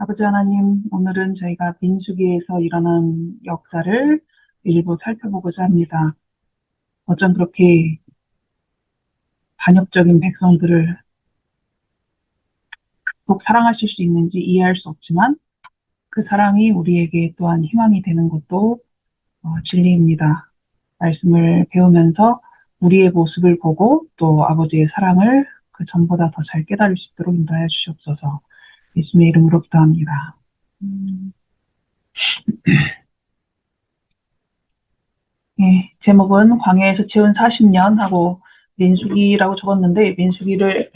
아버지 하나님, 오늘은 저희가 민수기에서 일어난 역사를 일부 살펴보고자 합니다. 어쩜 그렇게 반역적인 백성들을 꼭 사랑하실 수 있는지 이해할 수 없지만 그 사랑이 우리에게 또한 희망이 되는 것도 진리입니다. 말씀을 배우면서 우리의 모습을 보고 또 아버지의 사랑을 그 전보다 더 잘 깨달을 수 있도록 인도하여 주시옵소서. 예수님의 이름으로 기도합니다. 예, 제목은 광야에서 채운 40년 하고 민수기라고 적었는데 민수기를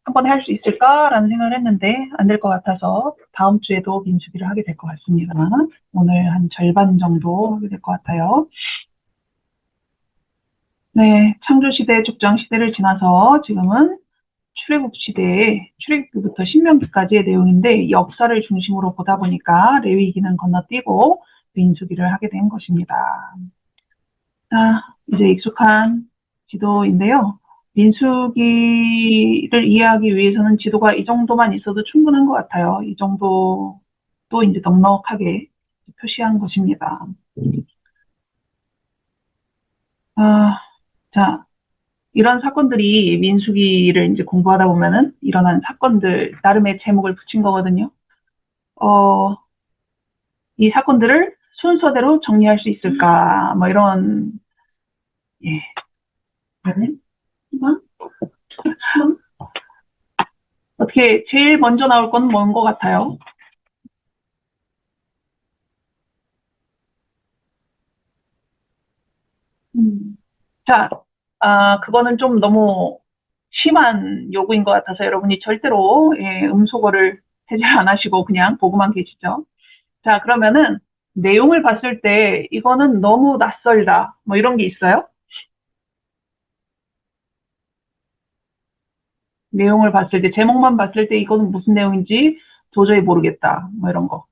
한 번에 할 수 있을까라는 생각을 했는데 안 될 것 같아서 다음 주에도 민수기를 하게 될 것 같습니다. 오늘 한 절반 정도 하게 될 것 같아요. 네, 창조시대, 족장시대를 지나서 지금은 출애굽 시대에 출애굽기부터 신명기까지의 내용인데 역사를 중심으로 보다 보니까 레위기는 건너뛰고 민수기를 하게 된 것입니다. 자, 이제 익숙한 지도인데요. 민수기를 이해하기 위해서는 지도가 이 정도만 있어도 충분한 것 같아요. 이 정도도 이제 넉넉하게 표시한 것입니다. 자, 이런 사건들이 민수기를 이제 공부하다 보면은 일어난 사건들, 나름의 제목을 붙인 거거든요. 이 사건들을 순서대로 정리할 수 있을까, 뭐 이런, 예. 어떻게 제일 먼저 나올 건 뭔 것 같아요? 자, 그거는 좀 너무 심한 요구인 것 같아서 여러분이 절대로 음소거를 해제 안 하시고 그냥 보고만 계시죠. 자, 그러면은 내용을 봤을 때 이거는 너무 낯설다. 뭐 이런 게 있어요? 내용을 봤을 때, 제목만 봤을 때 이거는 무슨 내용인지 도저히 모르겠다. 뭐 이런 거.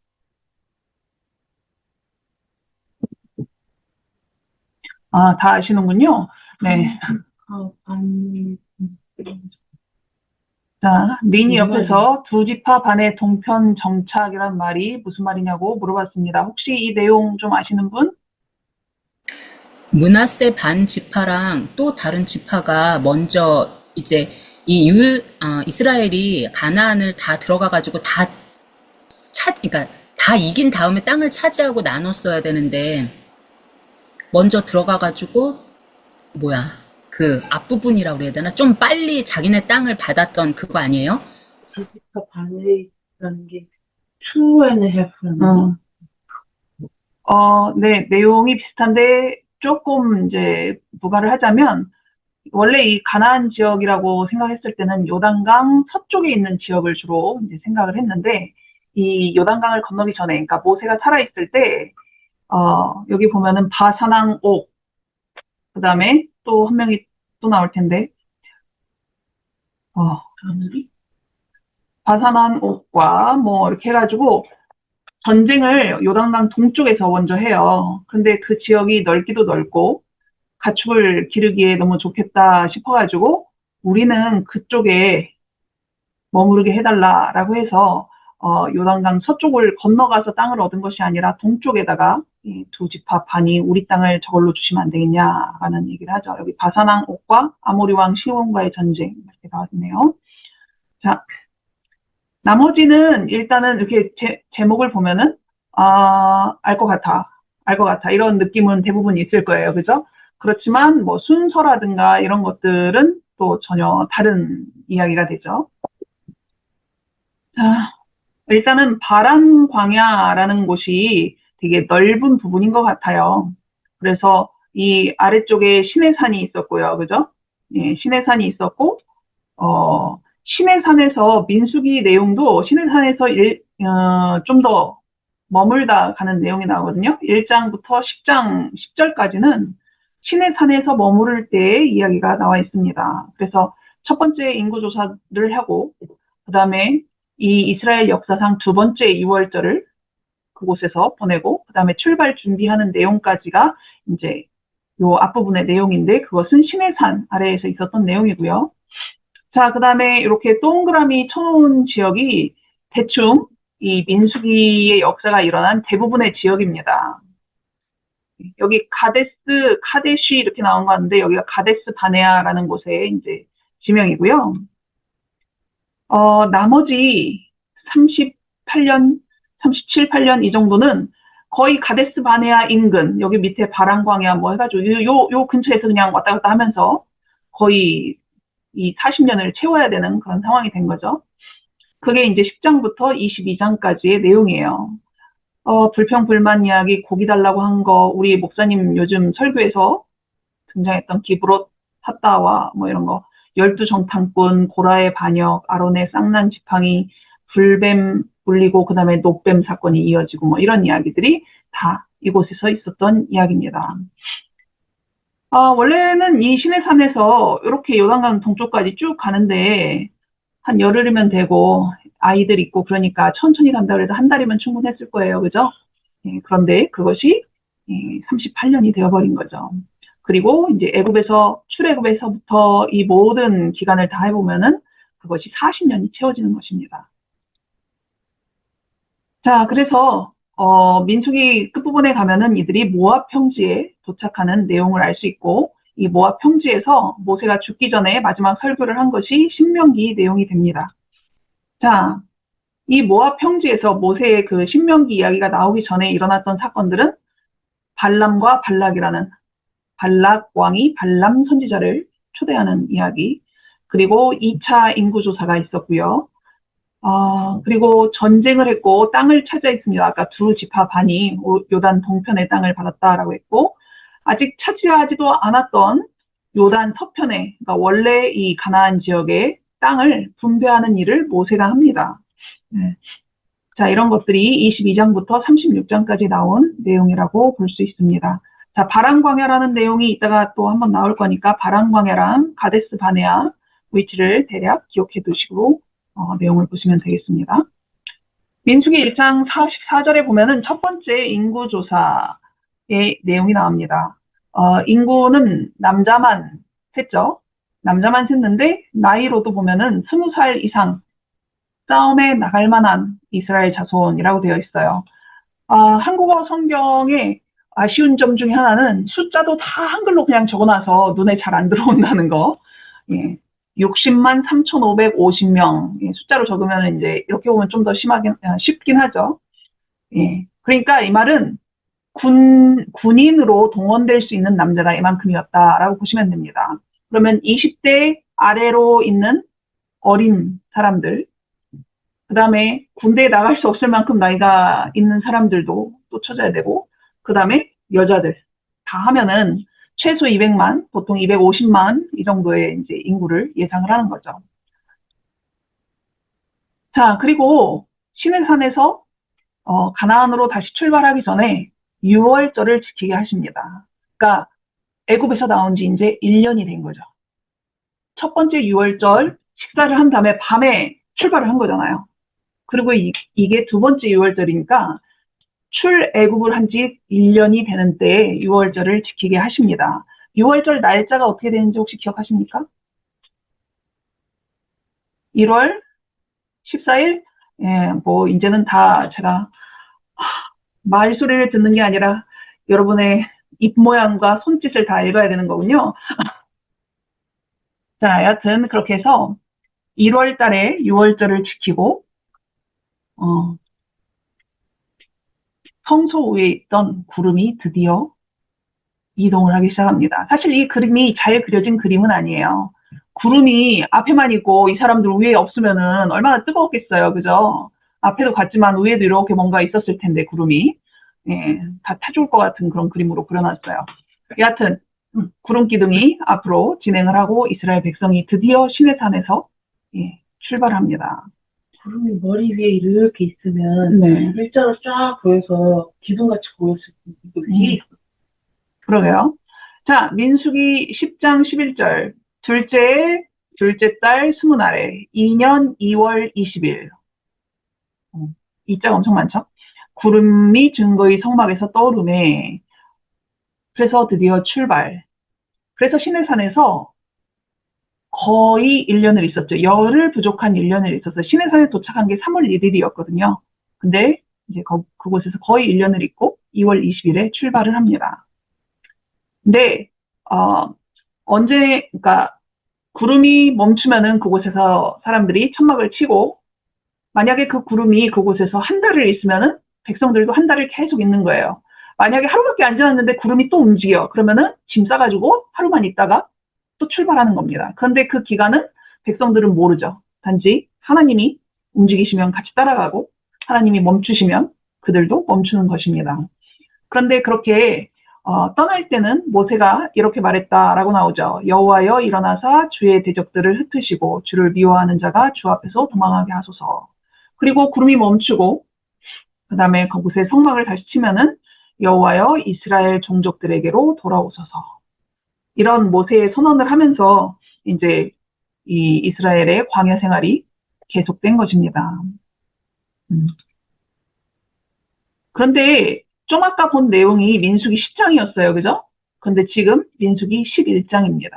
다 아시는군요. 네. 자, 미니 옆에서 두 지파 반의 동편 정착이란 말이 무슨 말이냐고 물어봤습니다. 혹시 이 내용 좀 아시는 분? 므낫세 반 지파랑 또 다른 지파가 먼저 이제 이스라엘이 가나안을 다 들어가가지고 그러니까 다 이긴 다음에 땅을 차지하고 나눴어야 되는데 먼저 들어가가지고 그 앞부분이라고 그래야 되나? 좀 빨리 자기네 땅을 받았던 그거 아니에요? 조지파 반에라는 게 two and a half라는 거? 네, 내용이 비슷한데 조금 이제 부가를 하자면 원래 이 가나안 지역이라고 생각했을 때는 요단강 서쪽에 있는 지역을 주로 이제 생각을 했는데 이 요단강을 건너기 전에, 그러니까 모세가 살아있을 때 여기 보면은 바사낭 옥, 그 다음에 또 한 명이 또 나올 텐데 바사난 옥과 뭐 이렇게 해가지고 전쟁을 요단강 동쪽에서 먼저 해요. 근데 그 지역이 넓기도 넓고 가축을 기르기에 너무 좋겠다 싶어가지고 우리는 그쪽에 머무르게 해달라라고 해서 요단강 서쪽을 건너가서 땅을 얻은 것이 아니라 동쪽에다가 이 두 지파 반이 우리 땅을 저걸로 주시면 안 되겠냐라는 얘기를 하죠. 여기 바사낭 옥과 아모리 왕 시온과의 전쟁 이렇게 나왔네요. 자, 나머지는 일단은 이렇게 제목을 보면은 알 것 같아. 알 것 같아. 이런 느낌은 대부분 있을 거예요. 그죠? 그렇지만 뭐 순서라든가 이런 것들은 또 전혀 다른 이야기가 되죠. 자, 일단은 바란 광야라는 곳이 되게 넓은 부분인 것 같아요. 그래서 이 아래쪽에 시내산이 있었고요. 그죠? 예, 시내산이 있었고, 시내산에서 민수기 내용도 시내산에서 좀 더 머물다 가는 내용이 나오거든요. 1장부터 10장, 10절까지는 시내산에서 머무를 때의 이야기가 나와 있습니다. 그래서 첫 번째 인구조사를 하고, 그 다음에 이 이스라엘 역사상 두 번째 2월절을 그곳에서 보내고, 그 다음에 출발 준비하는 내용까지가 이제 요 앞부분의 내용인데, 그것은 시내산 아래에서 있었던 내용이고요. 자, 그 다음에 이렇게 동그라미 쳐놓은 지역이 대충 이 민수기의 역사가 일어난 대부분의 지역입니다. 여기 카데시 이렇게 나온 거 같은데 여기가 가데스 바네아라는 곳의 이제 지명이고요. 나머지 38년, 37, 8년 이 정도는 거의 가데스 바네아 인근, 여기 밑에 바람광야 뭐 해가지고 요 근처에서 그냥 왔다 갔다 하면서 거의 이 40년을 채워야 되는 그런 상황이 된 거죠. 그게 이제 10장부터 22장까지의 내용이에요. 불평, 불만 이야기, 고기 달라고 한 거, 우리 목사님 요즘 설교에서 등장했던 기브롯 핫다와 뭐 이런 거, 12정탐꾼, 고라의 반역, 아론의 쌍난 지팡이, 불뱀 울리고 그 다음에 노뱀 사건이 이어지고 뭐 이런 이야기들이 다 이곳에서 있었던 이야기입니다. 원래는 이 시내산에서 이렇게 요단강 동쪽까지 쭉 가는데 한 열흘이면 되고 아이들 있고 그러니까 천천히 간다 그래도 한 달이면 충분했을 거예요. 그죠? 그런데 그것이 38년이 되어버린 거죠. 그리고 이제 출애굽에서부터 이 모든 기간을 다 해보면은 그것이 40년이 채워지는 것입니다. 자, 그래서 민수기 끝부분에 가면은 이들이 모압 평지에 도착하는 내용을 알 수 있고 이 모압 평지에서 모세가 죽기 전에 마지막 설교를 한 것이 신명기 내용이 됩니다. 자, 이 모압 평지에서 모세의 그 신명기 이야기가 나오기 전에 일어났던 사건들은 발람과 발락이라는 발락 왕이 발람 선지자를 초대하는 이야기, 그리고 2차 인구조사가 있었고요. 그리고 전쟁을 했고 땅을 차지했습니다. 아까 두 지파 반이 요단 동편의 땅을 받았다라고 했고 아직 차지하지도 않았던 요단 서편에 그러니까 원래 이 가나안 지역의 땅을 분배하는 일을 모세가 합니다. 네. 자, 이런 것들이 22장부터 36장까지 나온 내용이라고 볼 수 있습니다. 자, 바람광야라는 내용이 이따가 또 한번 나올 거니까 바람광야랑 가데스 바네아 위치를 대략 기억해 두시고 내용을 보시면 되겠습니다. 민수기 1장 44절에 보면은 첫 번째 인구조사의 내용이 나옵니다. 인구는 남자만 셌죠. 남자만 셌는데 나이로도 보면은 20살 이상 싸움에 나갈 만한 이스라엘 자손이라고 되어 있어요. 한국어 성경에 아쉬운 점 중에 하나는 숫자도 다 한글로 그냥 적어놔서 눈에 잘 안 들어온다는 거. 예. 60만 3,550명. 예, 숫자로 적으면 이제 이렇게 보면 좀 더 쉽긴 하죠. 예. 그러니까 이 말은 군인으로 동원될 수 있는 남자가 이만큼이었다라고 보시면 됩니다. 그러면 20대 아래로 있는 어린 사람들, 그 다음에 군대에 나갈 수 없을 만큼 나이가 있는 사람들도 또 쳐줘야 되고, 그 다음에 여자들 다 하면은 최소 200만, 보통 250만 이 정도의 이제 인구를 예상을 하는 거죠. 자, 그리고 시내산에서 가나안으로 다시 출발하기 전에 유월절을 지키게 하십니다. 그러니까 애굽에서 나온 지 이제 1년이 된 거죠. 첫 번째 유월절 식사를 한 다음에 밤에 출발을 한 거잖아요. 그리고 이게 두 번째 유월절이니까 출애굽을 한 지 1년이 되는 때에 유월절을 지키게 하십니다. 유월절 날짜가 어떻게 되는지 혹시 기억하십니까? 1월 14일? 예, 뭐 이제는 다 제가 말소리를 듣는 게 아니라 여러분의 입 모양과 손짓을 다 읽어야 되는 거군요. 자, 여하튼 그렇게 해서 1월 달에 유월절을 지키고 성소 위에 있던 구름이 드디어 이동을 하기 시작합니다. 사실 이 그림이 잘 그려진 그림은 아니에요. 구름이 앞에만 있고 이 사람들 위에 없으면은 얼마나 뜨거웠겠어요. 그죠? 앞에도 갔지만 위에도 이렇게 뭔가 있었을 텐데 구름이 다 타죽을 것 같은 그런 그림으로 그려놨어요. 여하튼 구름 기둥이 앞으로 진행을 하고 이스라엘 백성이 드디어 시내산에서 출발합니다. 구름이 머리 위에 이렇게 있으면 네. 일자로 쫙 보여서 기둥같이 보였을 때 위에 있어. 그러게요. 자, 민수기 10장 11절. 둘째 달 20날에 2년 2월 20일. 이자가 엄청 많죠? 구름이 증거의 성막에서 떠오르네. 그래서 드디어 출발. 그래서 시내산에서 거의 1년을 있었죠. 열흘 부족한 1년을 있었어요. 시내산에 도착한 게 3월 1일이었거든요. 근데 이제 그곳에서 거의 1년을 있고 2월 20일에 출발을 합니다. 근데 그러니까 구름이 멈추면은 그곳에서 사람들이 천막을 치고, 만약에 그 구름이 그곳에서 한 달을 있으면은 백성들도 한 달을 계속 있는 거예요. 만약에 하루밖에 안 지났는데 구름이 또 움직여. 그러면은 짐 싸가지고 하루만 있다가 또 출발하는 겁니다. 그런데 그 기간은 백성들은 모르죠. 단지 하나님이 움직이시면 같이 따라가고, 하나님이 멈추시면 그들도 멈추는 것입니다. 그런데 그렇게 떠날 때는 모세가 이렇게 말했다라고 나오죠. 여호와여 일어나사 주의 대적들을 흩으시고 주를 미워하는 자가 주 앞에서 도망하게 하소서. 그리고 구름이 멈추고 그 다음에 그곳에 성막을 다시 치면은 여호와여 이스라엘 종족들에게로 돌아오소서. 이런 모세의 선언을 하면서 이제 이 이스라엘의 광야 생활이 계속된 것입니다. 그런데 좀 아까 본 내용이 민수기 10장이었어요. 그죠? 그런데 지금 민수기 11장입니다.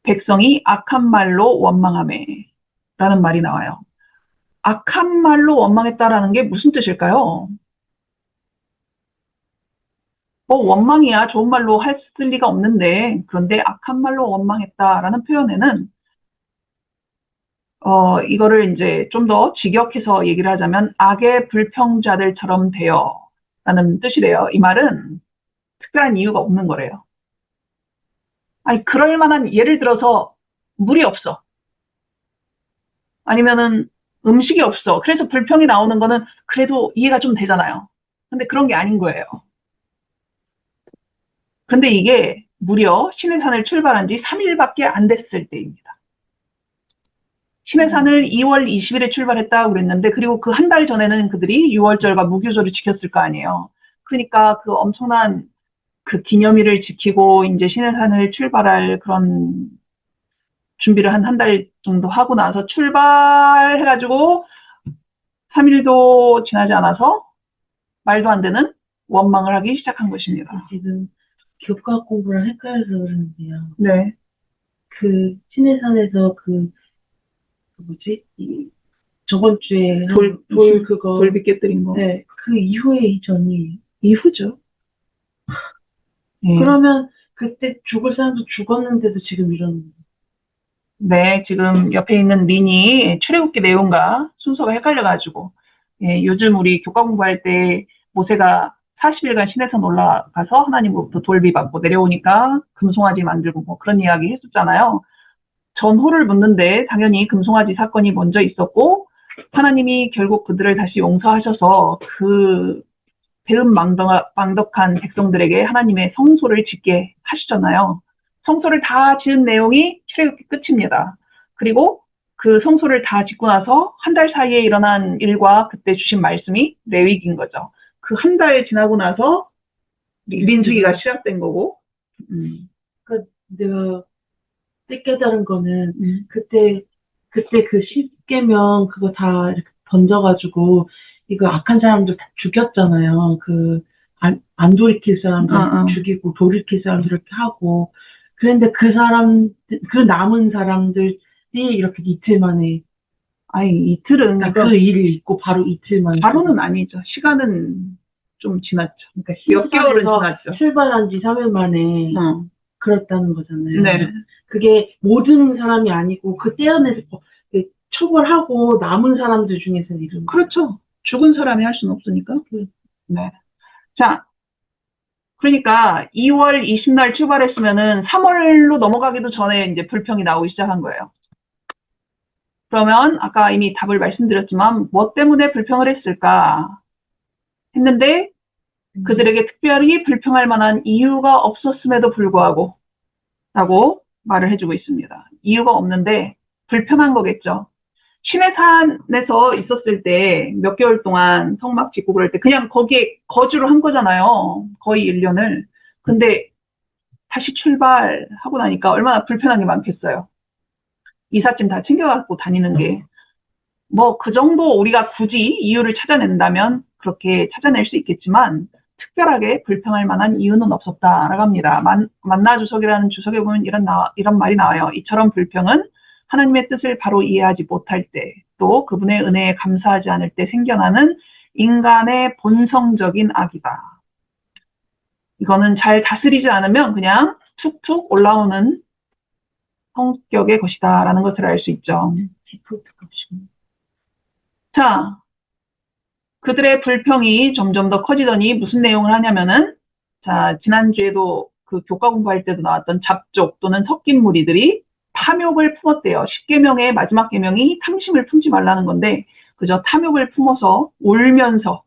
백성이 악한 말로 원망하매 라는 말이 나와요. 악한 말로 원망했다라는 게 무슨 뜻일까요? 원망이야 좋은 말로 했을 리가 없는데, 그런데 악한 말로 원망했다라는 표현에는 이거를 이제 좀 더 직역해서 얘기를 하자면 악의 불평자들처럼 되어 라는 뜻이래요. 이 말은 특별한 이유가 없는 거래요. 아니, 그럴 만한, 예를 들어서 물이 없어. 아니면은 음식이 없어. 그래서 불평이 나오는 거는 그래도 이해가 좀 되잖아요. 근데 그런 게 아닌 거예요. 근데 이게 무려 시내산을 출발한 지 3일밖에 안 됐을 때입니다. 시내산을 2월 20일에 출발했다고 그랬는데, 그리고 그 한 달 전에는 그들이 유월절과 무교절을 지켰을 거 아니에요. 그러니까 그 엄청난 그 기념일을 지키고 이제 시내산을 출발할 그런 준비를 한 달 정도 하고 나서 출발해가지고 3일도 지나지 않아서 말도 안 되는 원망을 하기 시작한 것입니다. 지금 교과 공부랑 헷갈려서 그러는데요. 네. 그 시내산에서 저번 주에 돌비 깨뜨린 거. 네, 그 이후에 이전이 이후죠. 네. 그러면 그때 죽을 사람도 죽었는데도 지금 이런. 네, 지금 옆에 있는 린이 출애굽기 내용과 순서가 헷갈려가지고, 예, 요즘 우리 교과 공부할 때 모세가 40일간 시내산 올라가서 하나님으로부터 돌비 받고 내려오니까 금송아지 만들고 뭐 그런 이야기 했었잖아요. 전후를 묻는데 당연히 금송아지 사건이 먼저 있었고, 하나님이 결국 그들을 다시 용서하셔서 그 배은망덕한 백성들에게 하나님의 성소를 짓게 하시잖아요. 성소를 다 지은 내용이 출애굽기 끝입니다. 그리고 그 성소를 다 짓고 나서 한 달 사이에 일어난 일과 그때 주신 말씀이 레위기인 거죠. 그 한 달 지나고 나서 민수기가 시작된 거고. 그러니까 내가 깨달은 거는 그때 그 10계명 그거 다 이렇게 던져가지고 이거 악한 사람들 다 죽였잖아요. 안 돌이킬 사람들 죽이고 돌이킬 사람들 이렇게 하고. 그런데 그 남은 사람들이 이렇게 이틀 만에. 아니, 이틀은. 그러니까 그 일을 잊고 바로 이틀 만에. 바로는 아니죠. 시간은 좀 지났죠. 그러니까 몇 개월은 지났죠. 출발한 지 3일 만에. 그랬다는 거잖아요. 네. 그게 모든 사람이 아니고 그 떼어내서 처벌하고 남은 사람들 중에서 이런. 그렇죠. 죽은 사람이 할 수는 없으니까. 네. 자, 그러니까 2월 20날 출발했으면은 3월로 넘어가기도 전에 이제 불평이 나오기 시작한 거예요. 그러면 아까 이미 답을 말씀드렸지만 뭐 때문에 불평을 했을까 했는데 그들에게 특별히 불평할 만한 이유가 없었음에도 불구하고 라고 말을 해주고 있습니다. 이유가 없는데 불편한 거겠죠. 시내산에서 있었을 때 몇 개월 동안 성막 짓고 그럴 때 그냥 거기에 거주를 한 거잖아요. 거의 1년을. 근데 다시 출발하고 나니까 얼마나 불편한 게 많겠어요. 이삿짐 다 챙겨갖고 다니는 게. 뭐 그 정도 우리가 굳이 이유를 찾아낸다면 그렇게 찾아낼 수 있겠지만 특별하게 불평할 만한 이유는 없었다라고 합니다. 만나 주석이라는 주석에 보면 이런 말이 나와요. 이처럼 불평은 하나님의 뜻을 바로 이해하지 못할 때 또 그분의 은혜에 감사하지 않을 때 생겨나는 인간의 본성적인 악이다. 이거는 잘 다스리지 않으면 그냥 툭툭 올라오는 성격의 것이다라는 것을 알 수 있죠. 자, 그들의 불평이 점점 더 커지더니 무슨 내용을 하냐면은, 자, 지난주에도 그 교과 공부할 때도 나왔던 잡족 또는 섞인 무리들이 탐욕을 품었대요. 10계명의 마지막 계명이 탐심을 품지 말라는 건데, 그저 탐욕을 품어서 울면서,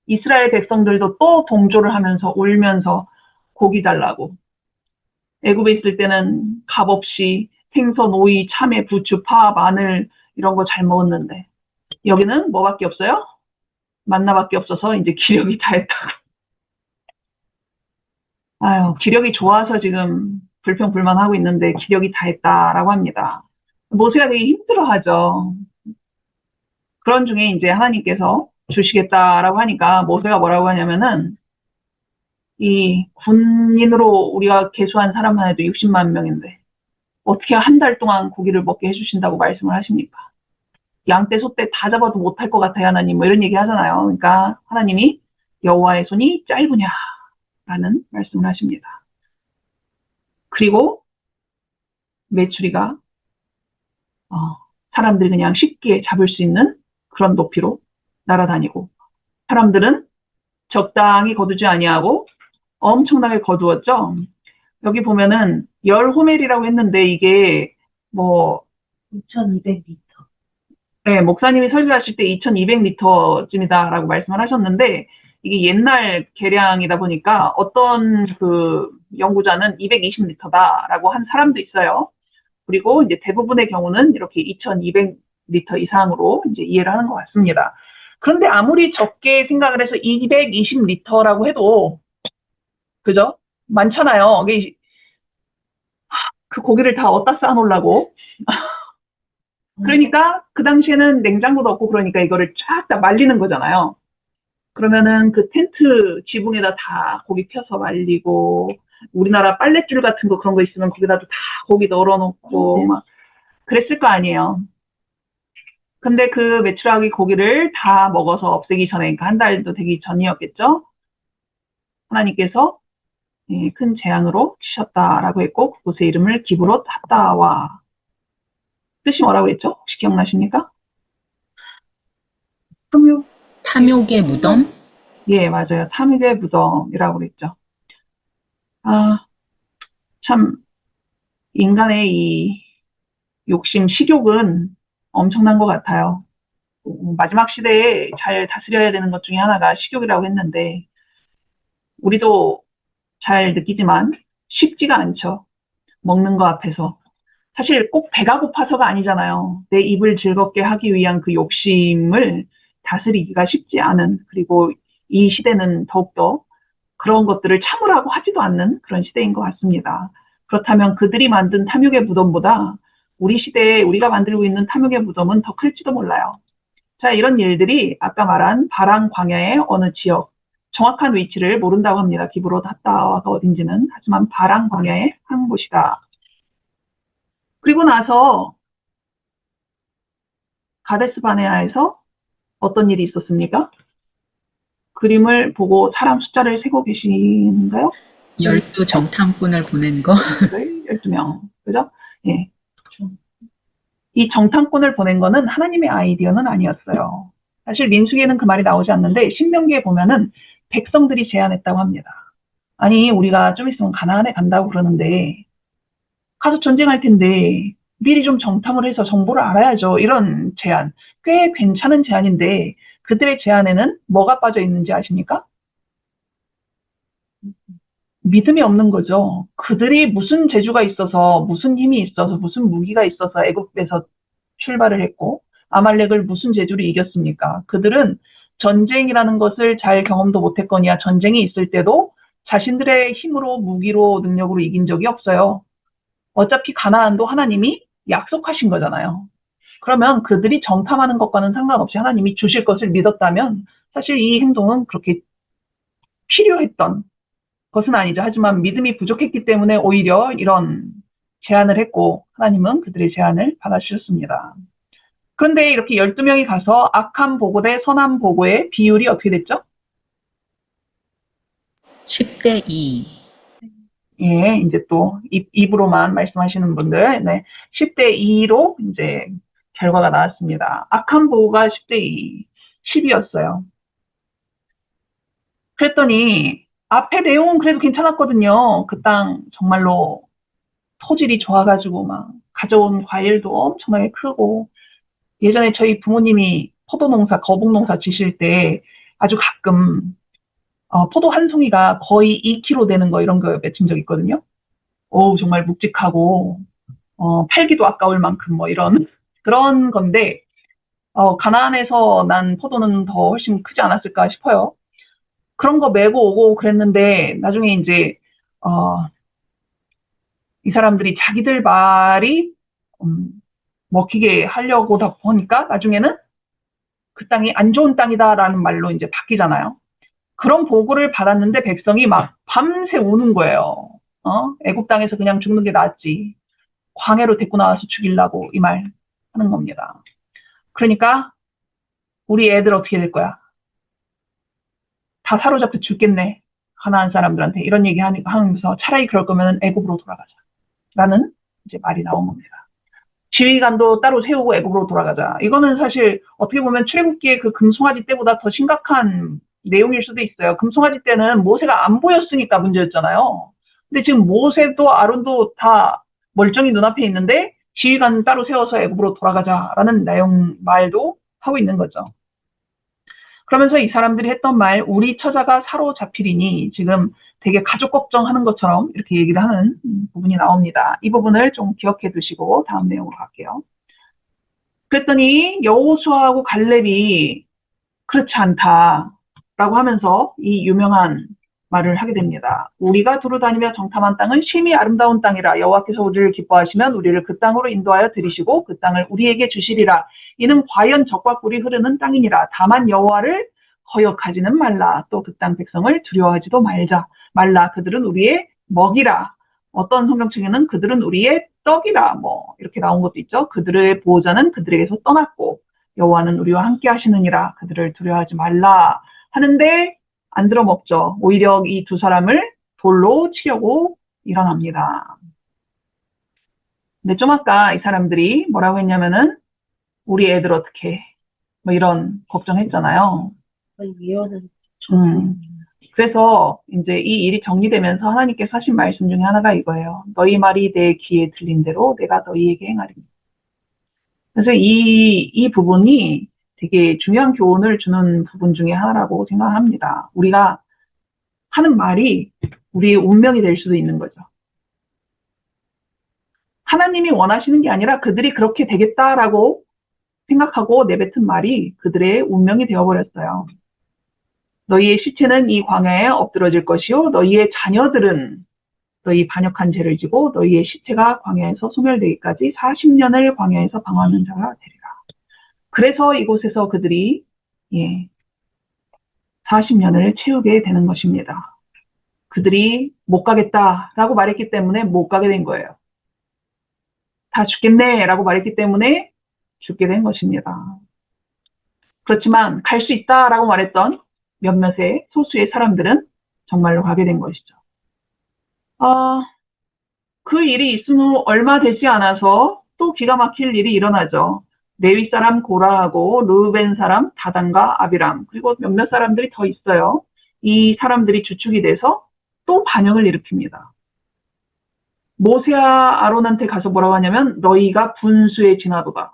이스라엘 백성들도 또 동조를 하면서 울면서 고기 달라고. 애굽에 있을 때는 값없이 생선, 오이, 참외, 부추, 파, 마늘 이런 거 잘 먹었는데, 여기는 뭐밖에 없어요? 만나밖에 없어서 이제 기력이 다했다고. 아유, 기력이 좋아서 지금 불평불만하고 있는데 기력이 다했다라고 합니다. 모세가 되게 힘들어하죠. 그런 중에 이제 하나님께서 주시겠다라고 하니까 모세가 뭐라고 하냐면은, 이 군인으로 우리가 계수한 사람만 해도 60만 명인데 어떻게 한 달 동안 고기를 먹게 해주신다고 말씀을 하십니까? 양떼, 소떼 다 잡아도 못할 것 같아요, 하나님. 뭐 이런 얘기 하잖아요. 그러니까 하나님이 여호와의 손이 짧으냐라는 말씀을 하십니다. 그리고 메추리가 사람들이 그냥 쉽게 잡을 수 있는 그런 높이로 날아다니고, 사람들은 적당히 거두지 아니하고 엄청나게 거두었죠. 여기 보면은 열 호멜이라고 했는데 이게 뭐 2,200m. 네, 목사님이 설교하실 때 2200m쯤이다라고 말씀을 하셨는데, 이게 옛날 계량이다 보니까 어떤 그 연구자는 220m다라고 한 사람도 있어요. 그리고 이제 대부분의 경우는 이렇게 2200m 이상으로 이제 이해를 하는 것 같습니다. 그런데 아무리 적게 생각을 해서 220m라고 해도, 그죠? 많잖아요. 그 고기를 다 어디다 쌓아놓으려고. 그러니까 그 당시에는 냉장고도 없고 그러니까 이거를 쫙 다 말리는 거잖아요. 그러면은 그 텐트 지붕에다 다 고기 펴서 말리고, 우리나라 빨랫줄 같은 거 그런 거 있으면 거기다도 다 고기 널어놓고 막 그랬을 거 아니에요. 근데 그 메추라기 고기를 다 먹어서 없애기 전에, 그러니까 한 달도 되기 전이었겠죠. 하나님께서 큰 재앙으로 치셨다라고 했고, 그곳의 이름을 기브롯 핫다와. 뜻이 뭐라고 했죠? 혹시 기억나십니까? 탐욕의 무덤? 예, 맞아요. 탐욕의 무덤이라고 그랬죠. 참, 인간의 이 욕심, 식욕은 엄청난 것 같아요. 마지막 시대에 잘 다스려야 되는 것 중에 하나가 식욕이라고 했는데, 우리도 잘 느끼지만 쉽지가 않죠. 먹는 거 앞에서. 사실 꼭 배가 고파서가 아니잖아요. 내 입을 즐겁게 하기 위한 그 욕심을 다스리기가 쉽지 않은, 그리고 이 시대는 더욱더 그런 것들을 참으라고 하지도 않는 그런 시대인 것 같습니다. 그렇다면 그들이 만든 탐욕의 무덤보다 우리 시대에 우리가 만들고 있는 탐욕의 무덤은 더 클지도 몰라요. 자, 이런 일들이 아까 말한 바람 광야의 어느 지역, 정확한 위치를 모른다고 합니다. 기브롯 핫다가 어딘지는. 하지만 바람 광야의 한 곳이다. 그리고 나서 가데스 바네아에서 어떤 일이 있었습니까? 그림을 보고 사람 숫자를 세고 계시는가요? 12정탐꾼을 보낸 거. 12명. 그죠? 예. 이 정탐꾼을 보낸 거는 하나님의 아이디어는 아니었어요. 사실 민수기에는 그 말이 나오지 않는데 신명기에 보면은 백성들이 제안했다고 합니다. 아니, 우리가 좀 있으면 가나안에 간다고 그러는데 가서 전쟁할 텐데 미리 좀 정탐을 해서 정보를 알아야죠. 이런 제안. 꽤 괜찮은 제안인데 그들의 제안에는 뭐가 빠져 있는지 아십니까? 믿음이 없는 거죠. 그들이 무슨 재주가 있어서, 무슨 힘이 있어서, 무슨 무기가 있어서 애굽에서 출발을 했고 아말렉을 무슨 재주로 이겼습니까? 그들은 전쟁이라는 것을 잘 경험도 못했거니와 전쟁이 있을 때도 자신들의 힘으로, 무기로, 능력으로 이긴 적이 없어요. 어차피 가나안도 하나님이 약속하신 거잖아요. 그러면 그들이 정탐하는 것과는 상관없이 하나님이 주실 것을 믿었다면 사실 이 행동은 그렇게 필요했던 것은 아니죠. 하지만 믿음이 부족했기 때문에 오히려 이런 제안을 했고 하나님은 그들의 제안을 받아주셨습니다. 그런데 이렇게 12명이 가서 악한 보고 대 선한 보고의 비율이 어떻게 됐죠? 10대 2. 예, 이제 또 입으로만 말씀하시는 분들, 네, 10대 2로 이제 결과가 나왔습니다. 악한 보고가 10대 2, 10이었어요. 그랬더니 앞에 내용은 그래도 괜찮았거든요. 그 땅 정말로 토질이 좋아가지고 막 가져온 과일도 엄청나게 크고, 예전에 저희 부모님이 포도농사, 거북농사 지실 때 아주 가끔 포도 한 송이가 거의 2kg 되는 거 이런 거 맺힌 적 있거든요. 오, 정말 묵직하고 팔기도 아까울 만큼 뭐 이런 그런 건데 가나안에서 난 포도는 더 훨씬 크지 않았을까 싶어요. 그런 거 메고 오고 그랬는데 나중에 이제 이 사람들이 자기들 말이 먹히게 하려고 다 보니까 나중에는 그 땅이 안 좋은 땅이다라는 말로 이제 바뀌잖아요. 그런 보고를 받았는데 백성이 막 밤새 우는 거예요. 애굽 땅에서 그냥 죽는 게 낫지. 광야로 데리고 나와서 죽이려고 이 말 하는 겁니다. 그러니까 우리 애들 어떻게 될 거야? 다 사로잡혀 죽겠네. 가나안 사람들한테 이런 얘기 하면서 차라리 그럴 거면 애굽으로 돌아가자. 라는 이제 말이 나온 겁니다. 지휘관도 따로 세우고 애굽으로 돌아가자. 이거는 사실 어떻게 보면 출애굽기의 그 금송아지 때보다 더 심각한 내용일 수도 있어요. 금송아지 때는 모세가 안 보였으니까 문제였잖아요. 근데 지금 모세도 아론도 다 멀쩡히 눈앞에 있는데 지휘관 따로 세워서 애굽으로 돌아가자라는 내용 말도 하고 있는 거죠. 그러면서 이 사람들이 했던 말, 우리 처자가 사로잡히리니 지금 되게 가족 걱정하는 것처럼 이렇게 얘기를 하는 부분이 나옵니다. 이 부분을 좀 기억해 두시고 다음 내용으로 갈게요. 그랬더니 여호수아하고 갈렙이 그렇지 않다라고 하면서 이 유명한 말을 하게 됩니다. 우리가 두루 다니며 정탐한 땅은 심히 아름다운 땅이라 여호와께서 우리를 기뻐하시면 우리를 그 땅으로 인도하여 들이시고 그 땅을 우리에게 주시리라. 이는 과연 적과 꿀이 흐르는 땅이니라. 다만 여호와를 거역하지는 말라. 또 그 땅 백성을 두려워하지도 말라. 그들은 우리의 먹이라. 어떤 성경책에는 그들은 우리의 떡이라. 뭐 이렇게 나온 것도 있죠. 그들의 보호자는 그들에게서 떠났고 여호와는 우리와 함께 하시느니라. 그들을 두려워하지 말라. 하는데 안 들어먹죠. 오히려 이 두 사람을 돌로 치려고 일어납니다. 근데 좀 아까 이 사람들이 뭐라고 했냐면은 우리 애들 어떻게 뭐 이런 걱정했잖아요. 예언은 그래서 이제 이 일이 정리되면서 하나님께서 하신 말씀 중에 하나가 이거예요. 너희 말이 내 귀에 들린 대로 내가 너희에게 행하리니. 그래서 이 부분이 되게 중요한 교훈을 주는 부분 중에 하나라고 생각합니다. 우리가 하는 말이 우리의 운명이 될 수도 있는 거죠. 하나님이 원하시는 게 아니라 그들이 그렇게 되겠다라고 생각하고 내뱉은 말이 그들의 운명이 되어버렸어요. 너희의 시체는 이 광야에 엎드러질 것이요 너희의 자녀들은 너희 반역한 죄를 지고 너희의 시체가 광야에서 소멸되기까지 40년을 광야에서 방황하는 자가 되리라. 그래서 이곳에서 그들이 40년을 채우게 되는 것입니다. 그들이 못 가겠다라고 말했기 때문에 못 가게 된 거예요. 다 죽겠네라고 말했기 때문에 죽게 된 것입니다. 그렇지만 갈 수 있다라고 말했던 몇몇의 소수의 사람들은 정말로 가게 된 것이죠. 그 일이 있은 후 얼마 되지 않아서 또 기가 막힐 일이 일어나죠. 레위 사람 고라하고 르우벤 사람 다단과 아비람 그리고 몇몇 사람들이 더 있어요. 이 사람들이 주축이 돼서 또 반역을 일으킵니다. 모세와 아론한테 가서 뭐라고 하냐면 너희가 분수에 지나도다.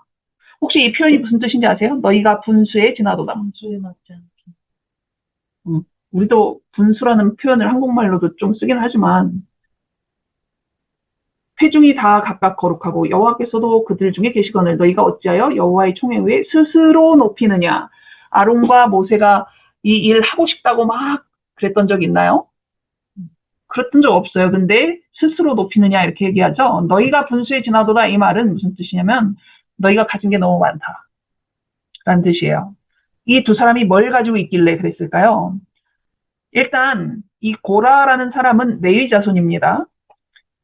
혹시 이 표현이 무슨 뜻인지 아세요? 너희가 분수에 지나도다. 분수에 맞지 않게. 우리도 분수라는 표현을 한국말로도 좀 쓰긴 하지만 회중이 다 각각 거룩하고 여호와께서도 그들 중에 계시거늘 너희가 어찌하여 여호와의 총에 의해 스스로 높이느냐. 아론과 모세가 이 일 하고 싶다고 막 그랬던 적 있나요? 그랬던 적 없어요. 근데 스스로 높이느냐 이렇게 얘기하죠. 너희가 분수에 지나도다 이 말은 무슨 뜻이냐면 너희가 가진 게 너무 많다 라는 뜻이에요. 이 두 사람이 뭘 가지고 있길래 그랬을까요? 일단 이 고라라는 사람은 레위 자손입니다.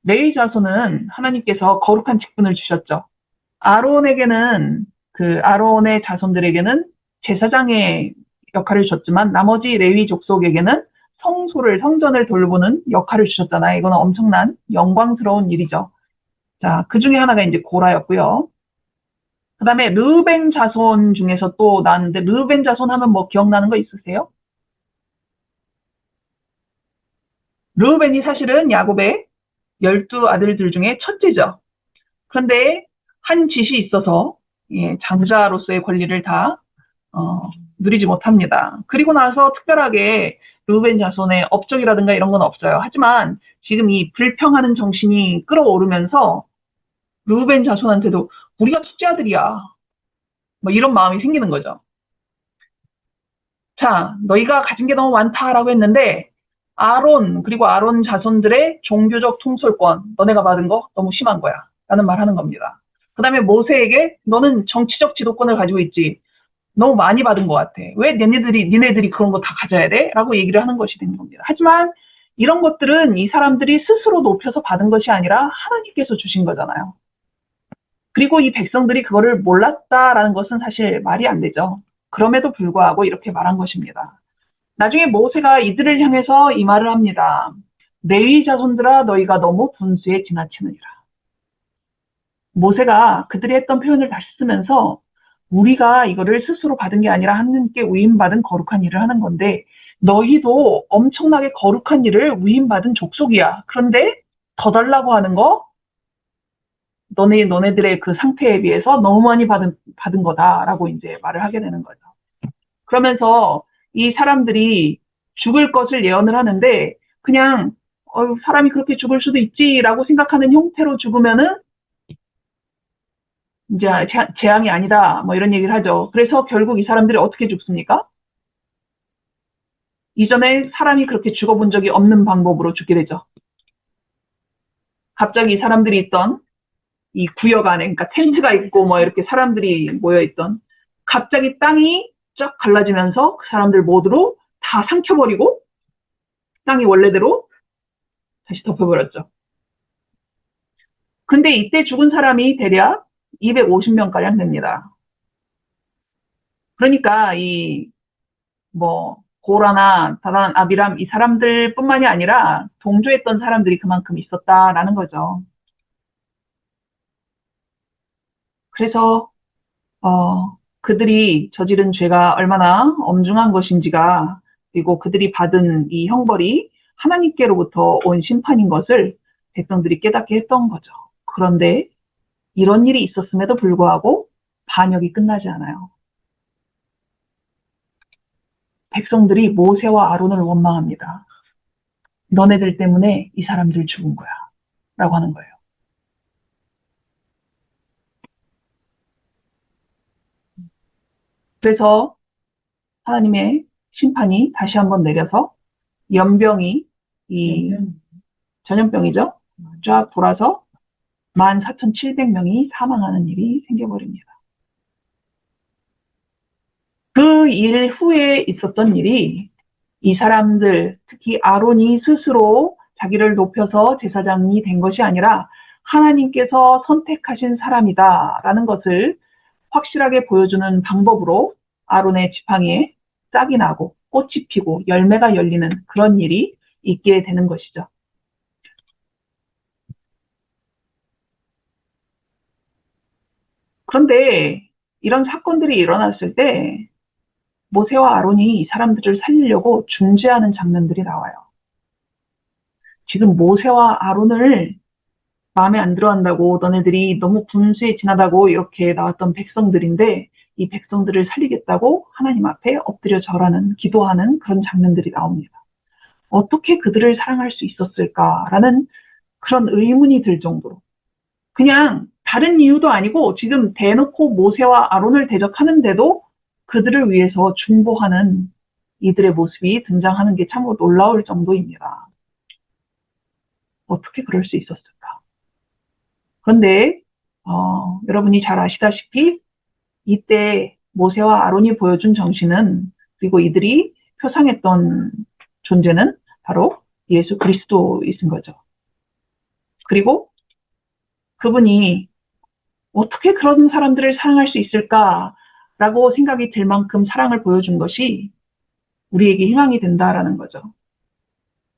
레위 자손은 하나님께서 거룩한 직분을 주셨죠. 아론에게는 그 아론의 자손들에게는 제사장의 역할을 주셨지만 나머지 레위 족속에게는 성전을 돌보는 역할을 주셨잖아요. 이거는 엄청난 영광스러운 일이죠. 자, 그 중에 하나가 이제 고라였고요. 그 다음에 르우벤 자손 중에서 또 나왔는데, 르우벤 자손 하면 뭐 기억나는 거 있으세요? 르우벤이 사실은 야곱의 12아들들 중에 첫째죠. 그런데 한 짓이 있어서 장자로서의 권리를 다 누리지 못합니다. 그리고 나서 특별하게 르우벤 자손의 업적이라든가 이런 건 없어요. 하지만 지금 이 불평하는 정신이 끌어오르면서 르우벤 자손한테도 우리가 첫째 아들이야, 뭐 이런 마음이 생기는 거죠. 자, 너희가 가진 게 너무 많다라고 했는데 아론 그리고 아론 자손들의 종교적 통솔권 너네가 받은 거 너무 심한 거야 라는 말 하는 겁니다. 그 다음에 모세에게 너는 정치적 지도권을 가지고 있지, 너무 많이 받은 것 같아, 왜 니네들이 그런 거 다 가져야 돼? 라고 얘기를 하는 것이 되는 겁니다. 하지만 이런 것들은 이 사람들이 스스로 높여서 받은 것이 아니라 하나님께서 주신 거잖아요. 그리고 이 백성들이 그거를 몰랐다라는 것은 사실 말이 안 되죠. 그럼에도 불구하고 이렇게 말한 것입니다. 나중에 모세가 이들을 향해서 이 말을 합니다. 레위 자손들아 너희가 너무 분수에 지나치느니라. 모세가 그들이 했던 표현을 다시 쓰면서 우리가 이거를 스스로 받은 게 아니라 하나님께 위임받은 거룩한 일을 하는 건데 너희도 엄청나게 거룩한 일을 위임받은 족속이야. 그런데 더 달라고 하는 거 너네들의 그 상태에 비해서 너무 많이 받은 거다라고 이제 말을 하게 되는 거죠. 그러면서 이 사람들이 죽을 것을 예언을 하는데 그냥 사람이 그렇게 죽을 수도 있지라고 생각하는 형태로 죽으면은 이제 재앙이 아니다 뭐 이런 얘기를 하죠. 그래서 결국 이 사람들이 어떻게 죽습니까? 이전에 사람이 그렇게 죽어본 적이 없는 방법으로 죽게 되죠. 갑자기 이 사람들이 있던 이 구역 안에, 그러니까 텐트가 있고 뭐 이렇게 사람들이 모여있던, 갑자기 땅이 쫙 갈라지면서 그 사람들 모두로 다 삼켜버리고 땅이 원래대로 다시 덮여버렸죠. 근데 이때 죽은 사람이 대략 250명가량 됩니다. 그러니까 고라나 다단, 아비람 이 사람들뿐만이 아니라 동조했던 사람들이 그만큼 있었다라는 거죠. 그래서 그들이 저지른 죄가 얼마나 엄중한 것인지가, 그리고 그들이 받은 이 형벌이 하나님께로부터 온 심판인 것을 백성들이 깨닫게 했던 거죠. 그런데 이런 일이 있었음에도 불구하고 반역이 끝나지 않아요. 백성들이 모세와 아론을 원망합니다. 너네들 때문에 이 사람들 죽은 거야 라고 하는 거예요. 그래서 하나님의 심판이 다시 한번 내려서 연병이, 전염병이죠, 쫙 돌아서 14,700명이 사망하는 일이 생겨버립니다. 그 일 후에 있었던 일이 이 사람들, 특히 아론이 스스로 자기를 높여서 제사장이 된 것이 아니라 하나님께서 선택하신 사람이다라는 것을 확실하게 보여주는 방법으로 아론의 지팡이에 싹이 나고 꽃이 피고 열매가 열리는 그런 일이 있게 되는 것이죠. 그런데 이런 사건들이 일어났을 때 모세와 아론이 이 사람들을 살리려고 중재하는 장면들이 나와요. 지금 모세와 아론을 마음에 안 들어한다고, 너네들이 너무 분수에 지나다고 이렇게 나왔던 백성들인데 이 백성들을 살리겠다고 하나님 앞에 엎드려 절하는, 기도하는 그런 장면들이 나옵니다. 어떻게 그들을 사랑할 수 있었을까라는 그런 의문이 들 정도로, 그냥 다른 이유도 아니고 지금 대놓고 모세와 아론을 대적하는데도 그들을 위해서 중보하는 이들의 모습이 등장하는 게 참으로 놀라울 정도입니다. 어떻게 그럴 수 있었을까? 그런데 여러분이 잘 아시다시피 이때 모세와 아론이 보여준 정신은, 그리고 이들이 표상했던 존재는 바로 예수 그리스도이신 거죠. 그리고 그분이 어떻게 그런 사람들을 사랑할 수 있을까라고 생각이 들 만큼 사랑을 보여준 것이 우리에게 희망이 된다라는 거죠.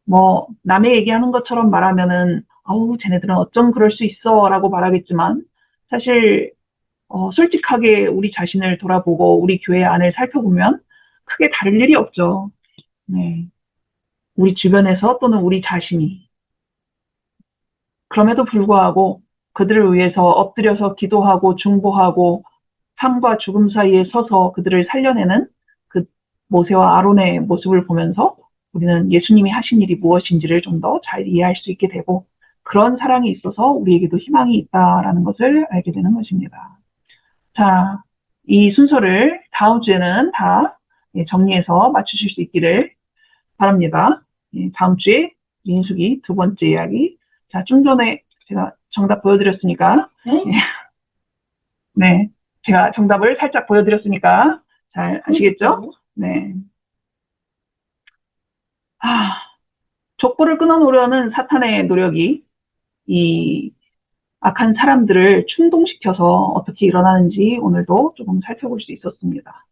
뭐 남의 얘기하는 것처럼 말하면은 아우 쟤네들은 어쩜 그럴 수 있어라고 말하겠지만 사실 솔직하게 우리 자신을 돌아보고 우리 교회 안을 살펴보면 크게 다를 일이 없죠. 네. 우리 주변에서 또는 우리 자신이. 그럼에도 불구하고 그들을 위해서 엎드려서 기도하고 중보하고 삶과 죽음 사이에 서서 그들을 살려내는 그 모세와 아론의 모습을 보면서 우리는 예수님이 하신 일이 무엇인지를 좀 더 잘 이해할 수 있게 되고 그런 사랑이 있어서 우리에게도 희망이 있다라는 것을 알게 되는 것입니다. 자, 이 순서를 다음 주에는 다 정리해서 맞추실 수 있기를 바랍니다. 다음 주에 민숙이 두 번째 이야기. 자, 좀 전에 제가 정답 보여드렸으니까. 네. 제가 정답을 살짝 보여드렸으니까 잘 아시겠죠? 네. 족보를 끊어놓으려는 사탄의 노력이 이 악한 사람들을 충동시켜서 어떻게 일어나는지 오늘도 조금 살펴볼 수 있었습니다.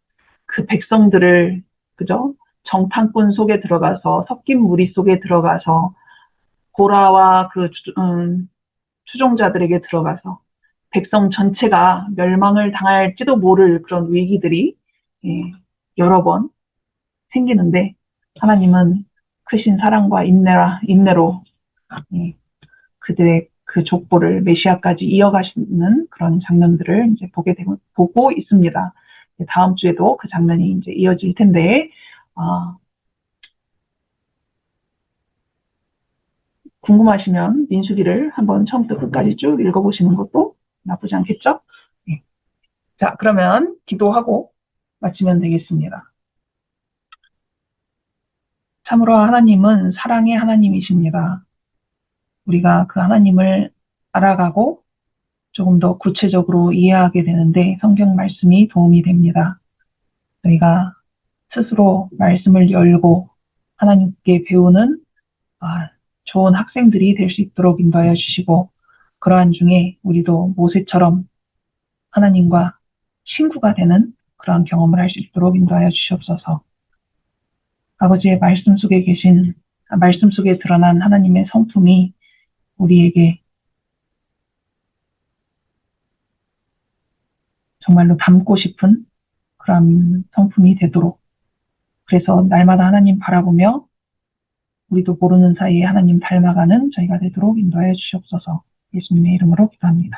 그 백성들을, 그죠? 정탐꾼 속에 들어가서, 섞인 무리 속에 들어가서, 고라와 그 추종자들에게 들어가서, 백성 전체가 멸망을 당할지도 모를 그런 위기들이 여러 번 생기는데, 하나님은 크신 사랑과 인내로 그들의 그 족보를 메시아까지 이어가시는 그런 장면들을 이제 보고 있습니다. 다음 주에도 그 장면이 이제 이어질 텐데, 궁금하시면 민수기를 한번 처음부터 끝까지 쭉 읽어보시는 것도 나쁘지 않겠죠? 네. 자, 그러면 기도하고 마치면 되겠습니다. 참으로 하나님은 사랑의 하나님이십니다. 우리가 그 하나님을 알아가고 조금 더 구체적으로 이해하게 되는데 성경 말씀이 도움이 됩니다. 저희가 스스로 말씀을 열고 하나님께 배우는 좋은 학생들이 될 수 있도록 인도하여 주시고 그러한 중에 우리도 모세처럼 하나님과 친구가 되는 그러한 경험을 할 수 있도록 인도하여 주시옵소서. 아버지의 말씀 속에 드러난 하나님의 성품이 우리에게 정말로 닮고 싶은 그런 성품이 되도록 그래서 날마다 하나님 바라보며 우리도 모르는 사이에 하나님 닮아가는 저희가 되도록 인도하여 주시옵소서. 예수님의 이름으로 기도합니다.